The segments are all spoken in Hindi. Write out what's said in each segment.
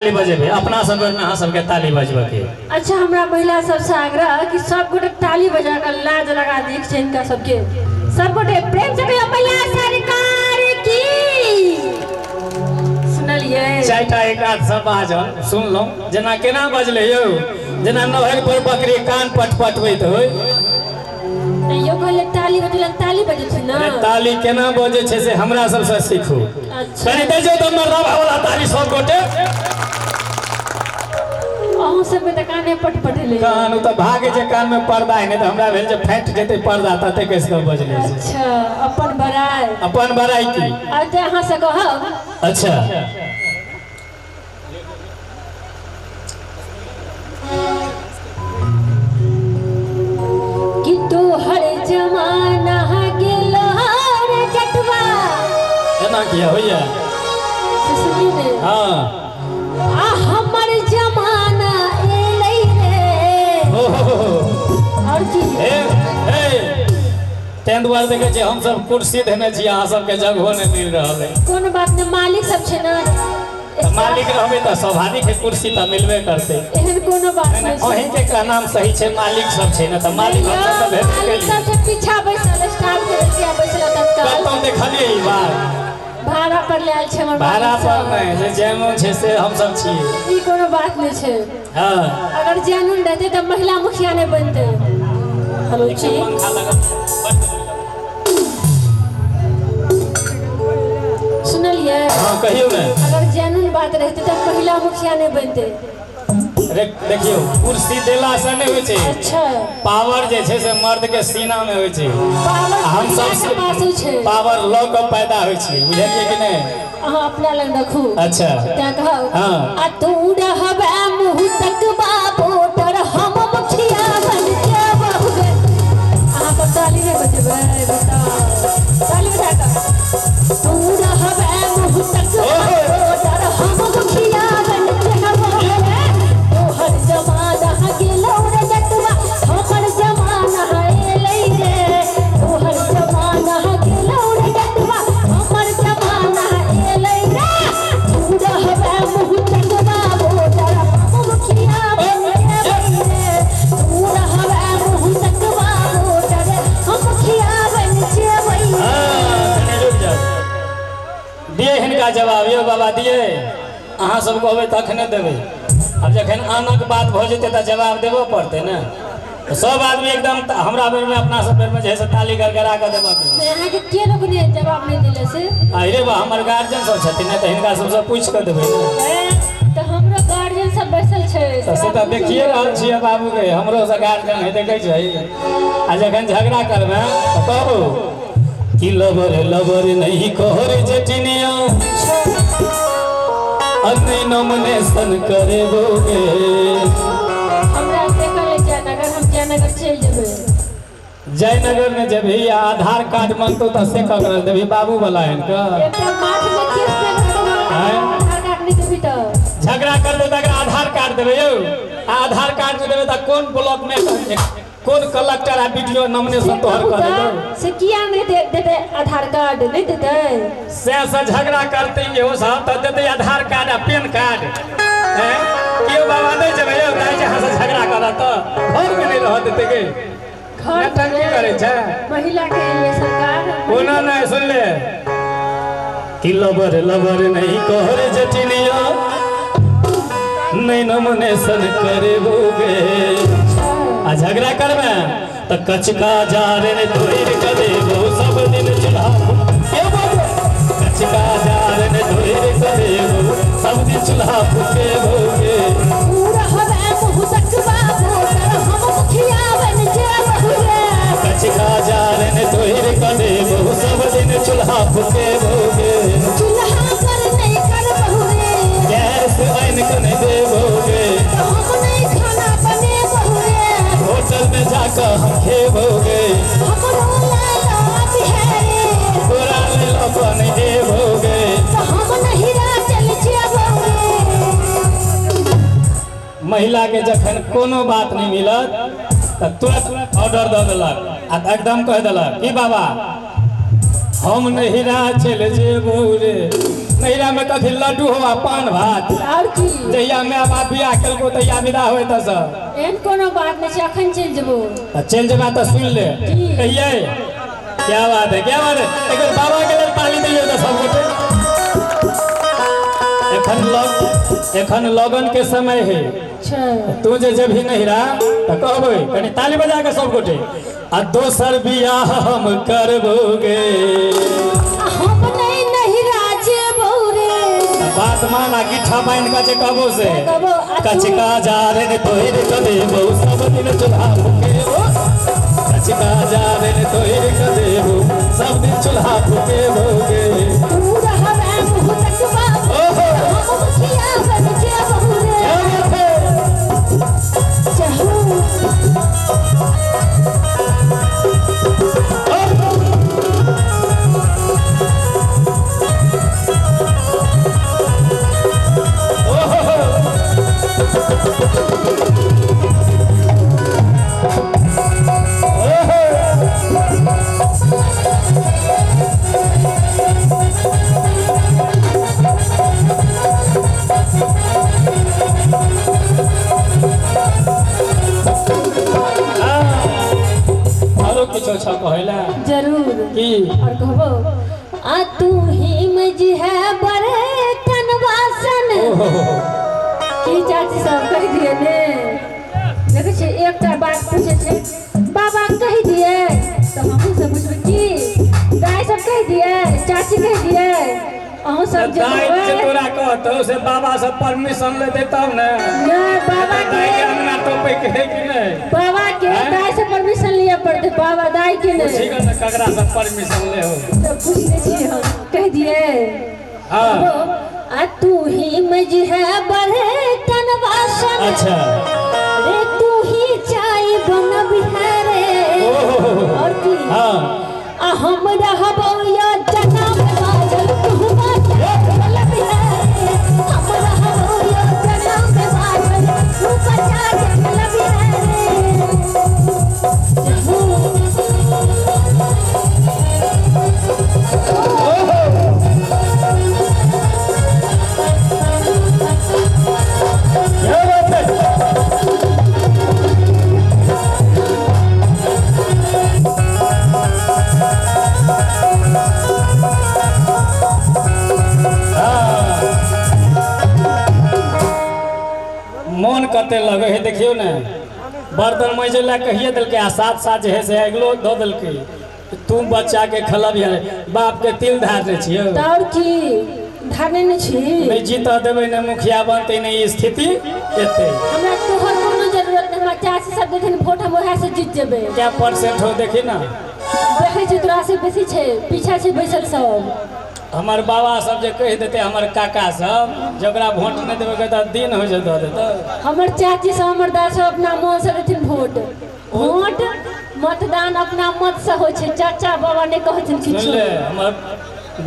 ताली बजेबे अपना सब में अहाँ सबके ताली बजबे के। अच्छा हमरा महिला सबसे आग्रह कि सब गोटे ताली बजा कर लाज लगा दी छै इनका सबके। सब गोटे प्रेम से कहियो महिला सरकार की। सुनलिए चारिटा एक आध सब बाजल सुन लो जना केना बजले यौ जना नहर पर बकरी कान पटपटबैत होय। यो कहले ताली बजलन ताली बजे छै ना। ताली केना बजे छै से हमरा सबसे सीखू। अच्छा कनि दे जो तो मरदबा वाला ताली सब गोटे। अहूँ सब में त काने पटपटले कान तो भागे जे कान में पर्दा है नहीं तो हमरा भेल जे फाट जेते पर्दा तते कैसे कर बजले छै। अच्छा अपन बड़ाई की अच्छा अहाँ से कहब। अच्छा कि तो हर जमाना गेलो हर जटवा एना किया होइया सुनिए ने। हां आ हमर जमाना एलै रे। और की तें दुआरे देखे छी हम सब कुर्सी देने छी अहाँ सबके जगहो नहीं मिल रहल है। कोनो बात नहीं मालिक सब छै ना मालिक रहबे तो स्वाभाविक है कुर्सी तो मिलबे करते। एहन कोनो बात नहीं छै। अहीं के का नाम सही छै मालिक सब छै ना तो मालिक हम सब भेट के मालिक सब छै पीछा बैसल स्टाफ के रसिया बैसल तत्काल कतौ देखलिए ई बार भाड़ा पर ले आल छै हमर भाड़ा पर नहीं जे जेमो छै से हम सब छिए। ई कोनो बात नहीं छै। हां अगर जानून रहते तो महिला मुखिया नहीं बनते। हेलो जी सुनलिए। हां कहियो ना अगर जानून बात रहते तो महिला मुखिया नहीं बनते। देखियो कुर्सी देला से नहीं होय छै। अच्छा पावर जे छै से मर्द के सीना में होय छै। पावर हम सब पासो छै पावर लो के पैदा होय छै बुझलिए कि नहीं। अहाँ अपना लग रखू। अच्छा क्या कहू हां आ तू रहबे मुंह तक बापोटर हम मुखिया बन के बहुगे। अहाँ पर ताली नहीं बजेबे बताओ ताली बजा कर तू रहबे मुंह तक बापोटर हम मुखिया बन के बहुगे। तो हर जमाना गेलो रे जटवा हमर जमाना एलै रे। तो हर जमाना गेलो रे जटवा हमर जमाना एलै रे। तू रहबे मुंह तक बापोटर हम मुखिया बन के बहुगे। तू रहबे मुंह तक बापोटर हम मुखिया बन के बहुगे। हां रुक जा दिए हिनका जवाब यो बाबा दिए अहाँ सब कहबे तखने देबे। अब जखन आनक बात भ जेते त जवाब देबो पड़ते ना। तो सब आदमी एकदम हमरा बेर में अपना सब बेर में जैसे ताली गड़गड़ा के देबो। यहाँ के के लोग ने जवाब नहीं दिले से अरे बा हमर गार्जियन सब छथिन त हिनका सबसे पूछ के देबे ना। तो हमरो गार्जियन सब बैसल छै से त देखिए रहल छियै बाबू के हमरो से गार्जियन है देखे छै। आ जखन झगड़ा करबे त कहबो कि लबर लबर नहीं कहरे जटिनिया अन्ने नॉमिनेशन करे बोगे। हमरा से कल जयनगर हम जयनगर चल जेबे। जयनगर में जब ही आधार कार्ड मांगतो त से कर देबी बाबू वाला इनका एकटा माथ में केस देबे आधार कार्ड नहीं देबी तो झगड़ा करबे त आधार कार्ड देबे यौ। आधार कार्ड देबे त कोन ब्लॉक में कोन कलेक्टर आ वीडियो नॉमिनेशन तोहर कर देबे से किया नहीं देते आधार कार्ड नहीं देते से झगड़ा करते हो सब त देते आधार कार्ड आ पैन कार्ड हैं कियो बाबा नहीं जबे यौ दाई जहां से झगड़ा करत घर में नहीं रह देते के घर टंकी करे छै महिला के लिए सरकार कोना नहीं सुन ले कि लबर लबर नहीं कहरे जटिनिया नहीं नॉमिनेशन करे बोगे। आ झगड़ा करबे त कचका जारे ने धोइर के देबो सब दिन चूल्हा के बोगे। कचका जारे ने धोइर के देबो सब दिन चूल्हा फूके बोगे। पूरा हवे मुंह तक बापोटर हम मुखिया बन के बहुगे। कचका जारे ने धोइर के देबो सब दिन चूल्हा फूके बोगे। चूल्हा पर नहीं कर बहुरे गैस आइन के नहीं देबोगे। तो हम नहीं खाना बने बहुरे होटल में जाकर हम खेबोगे। हमरो लाला बिहारी पूरा ले लो नहीं देबोगे। तो हम नहीं चल जेबोगे। महिला के जखन कोनो बात नहीं मिलत त तुरंत ऑर्डर दे देलक आ एकदम कह देलक कि बाबा हम नहिरा चल जेबू रे नहिरा में कथी लड्डू हो पान भात और की जहिया मैं बाप बियाह केलको तहिया विदा होय त सब एहन कोनो बात नहीं छै अखन चल जेबो चल जेबा त सुन ले जी। कहिए क्या बात है एक बार बाबा के लेल पानी दियो त सब गोटे एखन लगन के समय है अच्छा तू जे जब ही नहिरा त कहबै कनी ताली बजा के सब गोटे आ दोसर बियाह हम करबोगे हम नहीं राजे बौरे बात माना गिट्ठा बांध के कहबो से कहबो कचका जा रे तोहिर कदे बहु सब दिन चूल्हा फूके कचका जा रे तोहिर कदे बहु सब दिन चूल्हा फूके भोगे तू रहबे मुँह तकबा ओहो हम मुखिया बन के बौरे क्या बात है चाहू कहला जरूर की और कहबो आ तू ही मज है बड़े तनवासन की चाची सब कह दिए ने देखे छे एकटा बात पूछे छे बाबा कह दिए तो हमहू सब पूछबे की दाई सब कह दिए चाची कह दिए अहू सब दाई जरूर जे तोरा कहतो से बाबा से परमिशन ले देतौ ने नहीं बाबा दाई के के अंगना टोपे के है कि नहीं बाबा के दाई से परमिशन लिए पड़ते बाबा दाई के नहीं ठीक है तो ककरा से परमिशन ले हो तो पूछने छी हम कह दिए हां आ तू ही मज है बड़े तनवासन अच्छा रे तू ही चाय बन बिहारे और की हां आ हम रहबो या जन्म बादल तू बात बन बिहारे हम रहबो या जन्म बादल तू बचा बन बिहारे क्या बात है मन कते लगे है देखियो ने बर्तन मजे ला कहिए दिल के आ साथ साथ जे है से अगलो दो दिल के तू बच्चा के खलब बाप के तिल धार दे छियो और की धाने न छी नहीं जीत देवे ने मुखिया बनते नहीं स्थिति एते हमरा तोहर कोनो जरूरत नहीं हमरा चाची सब देथिन वोट हम ओहे से जीत जेबे क्या परसेंट हो देखी ना देखे छी तोरा से बेसी छे पीछा से बैसल सब हमार बाबा सब जे कह देते हमार काका सब जकरा वोट नहीं देवे के त दिन हो जे दे देता हमर चाची सब हमर दादा सब अपना मन से देथिन वोट वोट मतदान अपना मत से होइ छे चाचा बाबा ने कहथिन सुन किछु ले हमर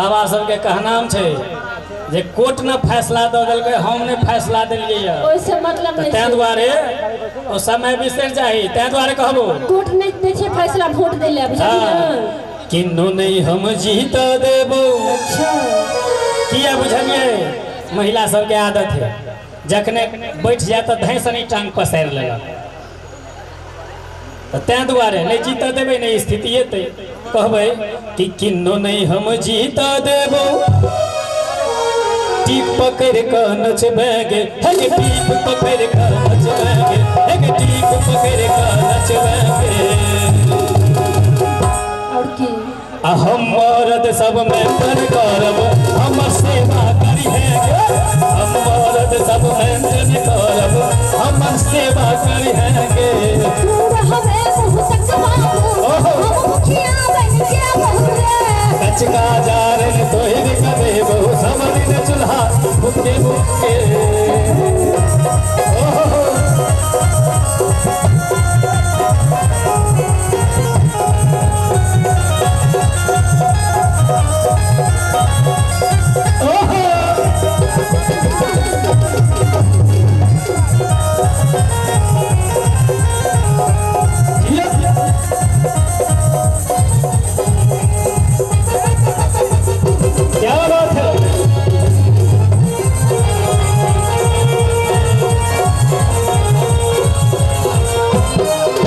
बाबा सब के कहनाम छे जे कोर्ट ने फैसला द देलकै हम ने फैसला देलियै या ओइसे मतलब नहीं तै छे दुआरे ओ समय बिसर जाई तै दुआरे कहबो कोर्ट नहीं दे छे फैसला वोट देले बुझलियै किन्नो नहीं हम जीत देबो अच्छा किया बुझलिए महिला सब के आदत है जखने बैठ जाए तो धैसनी टांग पसार लेलक तो तै दुआरे नहीं जीत देबे नहीं स्थिति एते कहबै कि किन्नो नहीं हम जीत देबो टीप पकड़ के नचबेगे हगे टीप पकड़ के नचबेगे हगे टीप पकड़ के नचबेगे और की हम मर्द सब में कर करब हम सेवा करी है हम मर्द सब में कर करब हम सेवा करी है तू रहबे मुँह तक बाबू हम मुखिया बन के बहुरे कचका जा